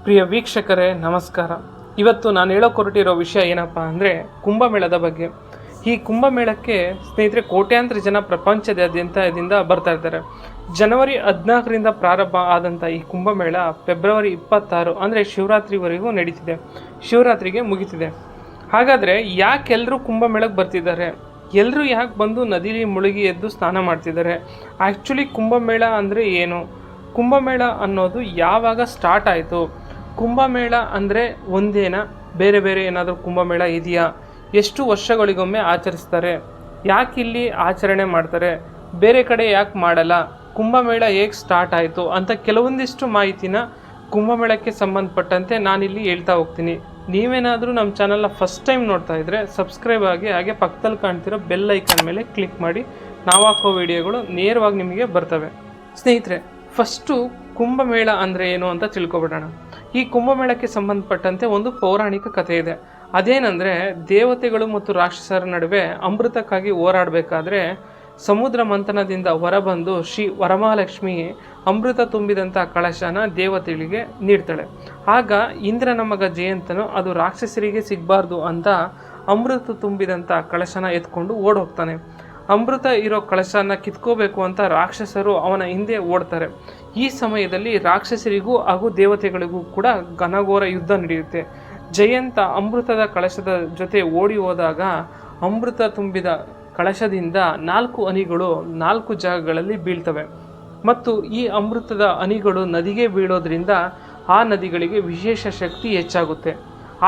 ಪ್ರಿಯ ವೀಕ್ಷಕರೇ ನಮಸ್ಕಾರ. ಇವತ್ತು ನಾನು ಹೇಳೋಕೆ ವಿಷಯ ಏನಪ್ಪ ಅಂದರೆ ಕುಂಭಮೇಳದ ಬಗ್ಗೆ. ಈ ಕುಂಭಮೇಳಕ್ಕೆ ಸ್ನೇಹಿತರೆ ಕೋಟ್ಯಾಂತರ ಜನ ಪ್ರಪಂಚದಾದ್ಯಂತದಿಂದ ಬರ್ತಾ ಇದ್ದಾರೆ. ಜನವರಿ 14ರಿಂದ ಪ್ರಾರಂಭ ಆದಂಥ ಈ ಕುಂಭಮೇಳ ಫೆಬ್ರವರಿ 26 ಅಂದರೆ ಶಿವರಾತ್ರಿವರೆಗೂ ನಡೀತಿದೆ, ಶಿವರಾತ್ರಿಗೆ ಮುಗಿತಿದೆ. ಹಾಗಾದರೆ ಯಾಕೆ ಎಲ್ಲರೂ ಕುಂಭಮೇಳಕ್ಕೆ ಬರ್ತಿದ್ದಾರೆ? ಎಲ್ಲರೂ ಯಾಕೆ ಬಂದು ನದಿಲಿ ಮುಳುಗಿ ಎದ್ದು ಸ್ನಾನ ಮಾಡ್ತಿದ್ದಾರೆ? ಆ್ಯಕ್ಚುಲಿ ಕುಂಭಮೇಳ ಅಂದರೆ ಏನು? ಕುಂಭಮೇಳ ಅನ್ನೋದು ಯಾವಾಗ ಸ್ಟಾರ್ಟ್ ಆಯಿತು? ಕುಂಭಮೇಳ ಅಂದರೆ ಒಂದೇನಾ? ಬೇರೆ ಬೇರೆ ಏನಾದರೂ ಕುಂಭಮೇಳ ಇದೆಯಾ? ಎಷ್ಟು ವರ್ಷಗಳಿಗೊಮ್ಮೆ ಆಚರಿಸ್ತಾರೆ? ಯಾಕೆ ಇಲ್ಲಿ ಆಚರಣೆ ಮಾಡ್ತಾರೆ? ಬೇರೆ ಕಡೆ ಯಾಕೆ ಮಾಡಲ್ಲ? ಕುಂಭಮೇಳ ಹೇಗೆ ಸ್ಟಾರ್ಟ್ ಆಯಿತು ಅಂತ ಕೆಲವೊಂದಿಷ್ಟು ಮಾಹಿತಿನ ಕುಂಭಮೇಳಕ್ಕೆ ಸಂಬಂಧಪಟ್ಟಂತೆ ನಾನಿಲ್ಲಿ ಹೇಳ್ತಾ ಹೋಗ್ತೀನಿ. ನೀವೇನಾದರೂ ನಮ್ಮ ಚಾನಲ್ನ ಫಸ್ಟ್ ಟೈಮ್ ನೋಡ್ತಾ ಇದ್ದರೆ ಸಬ್ಸ್ಕ್ರೈಬ್ ಆಗಿ, ಹಾಗೆ ಪಕ್ಕದಲ್ಲಿ ಕಾಣ್ತಿರೋ ಬೆಲ್ ಐಕಾನ್ ಮೇಲೆ ಕ್ಲಿಕ್ ಮಾಡಿ. ನಾವು ಹಾಕೋ ವಿಡಿಯೋಗಳು ನೇರವಾಗಿ ನಿಮಗೆ ಬರ್ತವೆ. ಸ್ನೇಹಿತರೆ, ಫಸ್ಟು ಕುಂಭಮೇಳ ಅಂದರೆ ಏನು ಅಂತ ತಿಳ್ಕೊಬಿಡೋಣ. ಈ ಕುಂಭಮೇಳಕ್ಕೆ ಸಂಬಂಧಪಟ್ಟಂತೆ ಒಂದು ಪೌರಾಣಿಕ ಕಥೆ ಇದೆ. ಅದೇನೆಂದರೆ, ದೇವತೆಗಳು ಮತ್ತು ರಾಕ್ಷಸರ ನಡುವೆ ಅಮೃತಕ್ಕಾಗಿ ಹೋರಾಡಬೇಕಾದ್ರೆ ಸಮುದ್ರ ಮಂಥನದಿಂದ ಹೊರಬಂದು ಶ್ರೀ ವರಮಹಾಲಕ್ಷ್ಮಿ ಅಮೃತ ತುಂಬಿದಂಥ ಕಳಶನ ದೇವತೆಗಳಿಗೆ ನೀಡ್ತಾಳೆ. ಆಗ ಇಂದ್ರನ ಮಗ ಜಯಂತನು ಅದು ರಾಕ್ಷಸರಿಗೆ ಸಿಗಬಾರ್ದು ಅಂತ ಅಮೃತ ತುಂಬಿದಂಥ ಕಳಶನ ಎತ್ಕೊಂಡು ಓಡೋಗ್ತಾನೆ. ಅಮೃತ ಇರೋ ಕಳಶನ ಕಿತ್ಕೋಬೇಕು ಅಂತ ರಾಕ್ಷಸರು ಅವನ ಹಿಂದೆ ಓಡ್ತಾರೆ. ಈ ಸಮಯದಲ್ಲಿ ರಾಕ್ಷಸರಿಗೂ ಹಾಗೂ ದೇವತೆಗಳಿಗೂ ಕೂಡ ಘನಘೋರ ಯುದ್ಧ ನಡೆಯುತ್ತೆ. ಜಯಂತ ಅಮೃತದ ಕಳಶದ ಜೊತೆ ಓಡಿ ಹೋದಾಗ ಅಮೃತ ತುಂಬಿದ ಕಳಶದಿಂದ 4 ಹನಿಗಳು 4 ಜಾಗಗಳಲ್ಲಿ ಬೀಳ್ತವೆ. ಮತ್ತು ಈ ಅಮೃತದ ಹನಿಗಳು ನದಿಗೆ ಬೀಳೋದ್ರಿಂದ ಆ ನದಿಗಳಿಗೆ ವಿಶೇಷ ಶಕ್ತಿ ಹೆಚ್ಚಾಗುತ್ತೆ.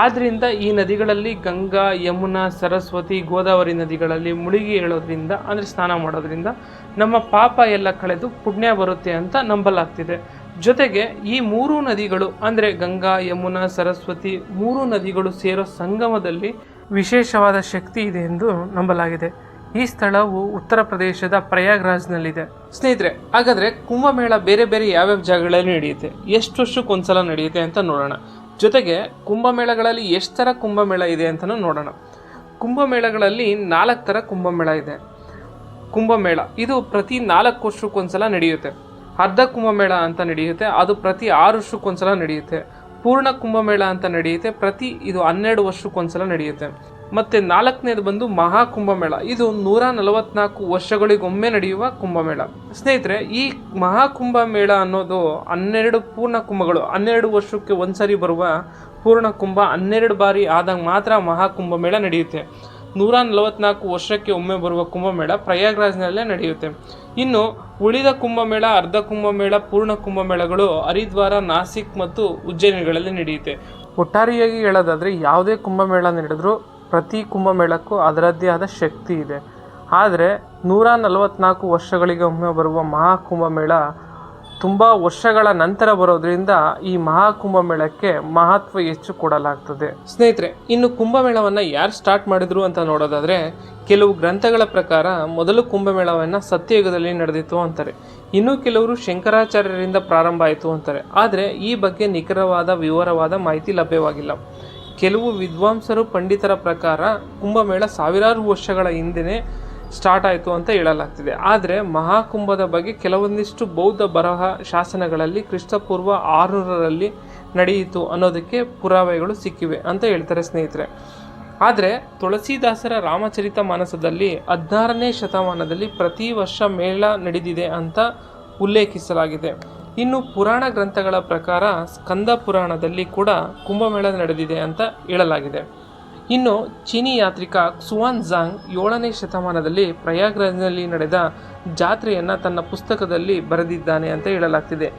ಆದ್ದರಿಂದ ಈ ನದಿಗಳಲ್ಲಿ ಗಂಗಾ, ಯಮುನಾ, ಸರಸ್ವತಿ, ಗೋದಾವರಿ ನದಿಗಳಲ್ಲಿ ಮುಳುಗಿ ಹೇಳೋದ್ರಿಂದ ಅಂದರೆ ಸ್ನಾನ ಮಾಡೋದ್ರಿಂದ ನಮ್ಮ ಪಾಪ ಎಲ್ಲ ಕಳೆದು ಪುಣ್ಯ ಬರುತ್ತೆ ಅಂತ ನಂಬಲಾಗ್ತಿದೆ. ಜೊತೆಗೆ ಈ 3 ನದಿಗಳು ಅಂದರೆ ಗಂಗಾ, ಯಮುನಾ, ಸರಸ್ವತಿ 3 ನದಿಗಳು ಸೇರೋ ಸಂಗಮದಲ್ಲಿ ವಿಶೇಷವಾದ ಶಕ್ತಿ ಇದೆ ಎಂದು ನಂಬಲಾಗಿದೆ. ಈ ಸ್ಥಳವು ಉತ್ತರ ಪ್ರದೇಶದ ಪ್ರಯಾಗ್ರಾಜ್ನಲ್ಲಿದೆ. ಸ್ನೇಹಿತರೆ, ಹಾಗಾದರೆ ಕುಂಭಮೇಳ ಬೇರೆ ಬೇರೆ ಯಾವ್ಯಾವ ಜಾಗಗಳಲ್ಲಿ ನಡೆಯುತ್ತೆ, ಎಷ್ಟು ವರ್ಷಕ್ಕೊಂದ್ಸಲ ನಡೆಯುತ್ತೆ ಅಂತ ನೋಡೋಣ. ಜೊತೆಗೆ ಕುಂಭಮೇಳಗಳಲ್ಲಿ ಎಷ್ಟು ಥರ ಕುಂಭಮೇಳ ಇದೆ ಅಂತಲೂ ನೋಡೋಣ. ಕುಂಭಮೇಳಗಳಲ್ಲಿ 4 ಥರ ಕುಂಭಮೇಳ ಇದೆ. ಕುಂಭಮೇಳ ಇದು ಪ್ರತಿ 4 ವರ್ಷಕ್ಕೊಂದ್ಸಲ ನಡೆಯುತ್ತೆ. ಅರ್ಧ ಕುಂಭಮೇಳ ಅಂತ ನಡೆಯುತ್ತೆ, ಅದು ಪ್ರತಿ 6 ವರ್ಷಕ್ಕೊಂದ್ಸಲ ನಡೆಯುತ್ತೆ. ಪೂರ್ಣ ಕುಂಭಮೇಳ ಅಂತ ನಡೆಯುತ್ತೆ, ಇದು 12 ವರ್ಷಕ್ಕೊಂದ್ಸಲ ನಡೆಯುತ್ತೆ. ಮತ್ತು 4ನೇದು ಬಂದು ಮಹಾಕುಂಭಮೇಳ. ಇದು 144 ವರ್ಷಗಳಿಗೊಮ್ಮೆ ನಡೆಯುವ ಕುಂಭಮೇಳ. ಸ್ನೇಹಿತರೆ, ಈ ಮಹಾಕುಂಭಮೇಳ ಅನ್ನೋದು 12 ಪೂರ್ಣ ಕುಂಭಗಳು, 12 ವರ್ಷಕ್ಕೆ ಒಂದ್ಸರಿ ಬರುವ ಪೂರ್ಣ ಕುಂಭ 12 ಬಾರಿ ಆದಾಗ ಮಾತ್ರ ಮಹಾಕುಂಭಮೇಳ ನಡೆಯುತ್ತೆ. 144 ವರ್ಷಕ್ಕೆ ಒಮ್ಮೆ ಬರುವ ಕುಂಭಮೇಳ ಪ್ರಯಾಗ್ರಾಜ್ನಲ್ಲೇ ನಡೆಯುತ್ತೆ. ಇನ್ನು ಉಳಿದ ಕುಂಭಮೇಳ, ಅರ್ಧ ಕುಂಭಮೇಳ, ಪೂರ್ಣ ಕುಂಭಮೇಳಗಳು ಹರಿದ್ವಾರ, ನಾಸಿಕ್ ಮತ್ತು ಉಜ್ಜಯಿನಿಗಳಲ್ಲಿ ನಡೆಯುತ್ತೆ. ಒಟ್ಟಾರೆಯಾಗಿ ಹೇಳೋದಾದರೆ ಯಾವುದೇ ಕುಂಭಮೇಳ ನಡೆದರೂ ಪ್ರತಿ ಕುಂಭಮೇಳಕ್ಕೂ ಅದರದ್ದೇ ಆದ ಶಕ್ತಿ ಇದೆ. ಆದರೆ 144 ವರ್ಷಗಳಿಗೆ ಒಮ್ಮೆ ಬರುವ ಮಹಾಕುಂಭಮೇಳ ತುಂಬ ವರ್ಷಗಳ ನಂತರ ಬರೋದ್ರಿಂದ ಈ ಮಹಾಕುಂಭಮೇಳಕ್ಕೆ ಮಹತ್ವ ಹೆಚ್ಚು ಕೊಡಲಾಗ್ತದೆ. ಸ್ನೇಹಿತರೆ, ಇನ್ನು ಕುಂಭಮೇಳವನ್ನು ಯಾರು ಸ್ಟಾರ್ಟ್ ಮಾಡಿದ್ರು ಅಂತ ನೋಡೋದಾದರೆ, ಕೆಲವು ಗ್ರಂಥಗಳ ಪ್ರಕಾರ ಮೊದಲು ಕುಂಭಮೇಳವನ್ನು ಸತ್ಯಯುಗದಲ್ಲಿ ನಡೆದಿತ್ತು ಅಂತಾರೆ. ಇನ್ನು ಕೆಲವರು ಶಂಕರಾಚಾರ್ಯರಿಂದ ಪ್ರಾರಂಭ ಆಯಿತು ಅಂತಾರೆ. ಆದರೆ ಈ ಬಗ್ಗೆ ನಿಖರವಾದ ವಿವರವಾದ ಮಾಹಿತಿ ಲಭ್ಯವಾಗಿಲ್ಲ. ಕೆಲವು ವಿದ್ವಾಂಸರು ಪಂಡಿತರ ಪ್ರಕಾರ ಕುಂಭಮೇಳ ಸಾವಿರಾರು ವರ್ಷಗಳ ಹಿಂದೆಯೇ ಸ್ಟಾರ್ಟ್ ಆಯಿತು ಅಂತ ಹೇಳಲಾಗ್ತಿದೆ. ಆದರೆ ಮಹಾಕುಂಭದ ಬಗ್ಗೆ ಕೆಲವೊಂದಿಷ್ಟು ಬೌದ್ಧ ಬರಹ ಶಾಸನಗಳಲ್ಲಿ ಕ್ರಿಸ್ತಪೂರ್ವ 600ರಲ್ಲಿ ನಡೆಯಿತು ಅನ್ನೋದಕ್ಕೆ ಪುರಾವೆಗಳು ಸಿಕ್ಕಿವೆ ಅಂತ ಹೇಳ್ತಾರೆ ಸ್ನೇಹಿತರೆ. ಆದರೆ ತುಳಸಿದಾಸರ ರಾಮಚರಿತ ಮಾನಸದಲ್ಲಿ 16ನೇ ಶತಮಾನದಲ್ಲಿ ಪ್ರತಿ ವರ್ಷ ಮೇಳ ನಡೆದಿದೆ ಅಂತ ಉಲ್ಲೇಖಿಸಲಾಗಿದೆ. ಇನ್ನು ಪುರಾಣ ಗ್ರಂಥಗಳ ಪ್ರಕಾರ ಸ್ಕಂದ ಪುರಾಣದಲ್ಲಿ ಕೂಡ ಕುಂಭಮೇಳ ನಡೆದಿದೆ ಅಂತ ಹೇಳಲಾಗಿದೆ. ಇನ್ನು ಚೀನಿ ಯಾತ್ರಿಕ ಕ್ಸುವಾನ್ ಝಾಂಗ್ 7ನೇ ಶತಮಾನದಲ್ಲಿ ಪ್ರಯಾಗ್ರಾಜ್ನಲ್ಲಿ ನಡೆದ ಜಾತ್ರೆಯನ್ನು ತನ್ನ ಪುಸ್ತಕದಲ್ಲಿ ಬರೆದಿದ್ದಾನೆ ಅಂತ ಹೇಳಲಾಗ್ತಿದೆ.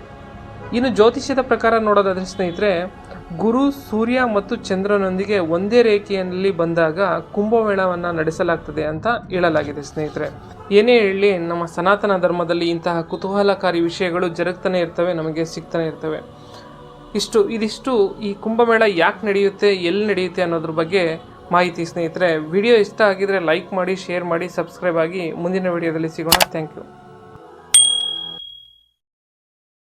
ಇನ್ನು ಜ್ಯೋತಿಷ್ಯದ ಪ್ರಕಾರ ನೋಡೋದಾದರೆ ಸ್ನೇಹಿತರೆ, ಗುರು, ಸೂರ್ಯ ಮತ್ತು ಚಂದ್ರನೊಂದಿಗೆ ಒಂದೇ ರೇಖೆಯಲ್ಲಿ ಬಂದಾಗ ಕುಂಭಮೇಳವನ್ನು ನಡೆಸಲಾಗ್ತದೆ ಅಂತ ಹೇಳಲಾಗಿದೆ. ಸ್ನೇಹಿತರೆ, ಏನೇ ಹೇಳಿ ನಮ್ಮ ಸನಾತನ ಧರ್ಮದಲ್ಲಿ ಇಂತಹ ಕುತೂಹಲಕಾರಿ ವಿಷಯಗಳು ಜರುಗ್ತಾನೆ ಇರ್ತವೆ, ನಮಗೆ ಸಿಗ್ತಾನೆ ಇರ್ತವೆ. ಇದಿಷ್ಟು ಈ ಕುಂಭಮೇಳ ಯಾಕೆ ನಡೆಯುತ್ತೆ, ಎಲ್ಲಿ ನಡೆಯುತ್ತೆ ಅನ್ನೋದ್ರ ಬಗ್ಗೆ ಮಾಹಿತಿ. ಸ್ನೇಹಿತರೆ, ವಿಡಿಯೋ ಇಷ್ಟ ಆಗಿದರೆ ಲೈಕ್ ಮಾಡಿ, ಶೇರ್ ಮಾಡಿ, ಸಬ್ಸ್ಕ್ರೈಬ್ ಆಗಿ. ಮುಂದಿನ ವಿಡಿಯೋದಲ್ಲಿ ಸಿಗೋಣ. Thank you.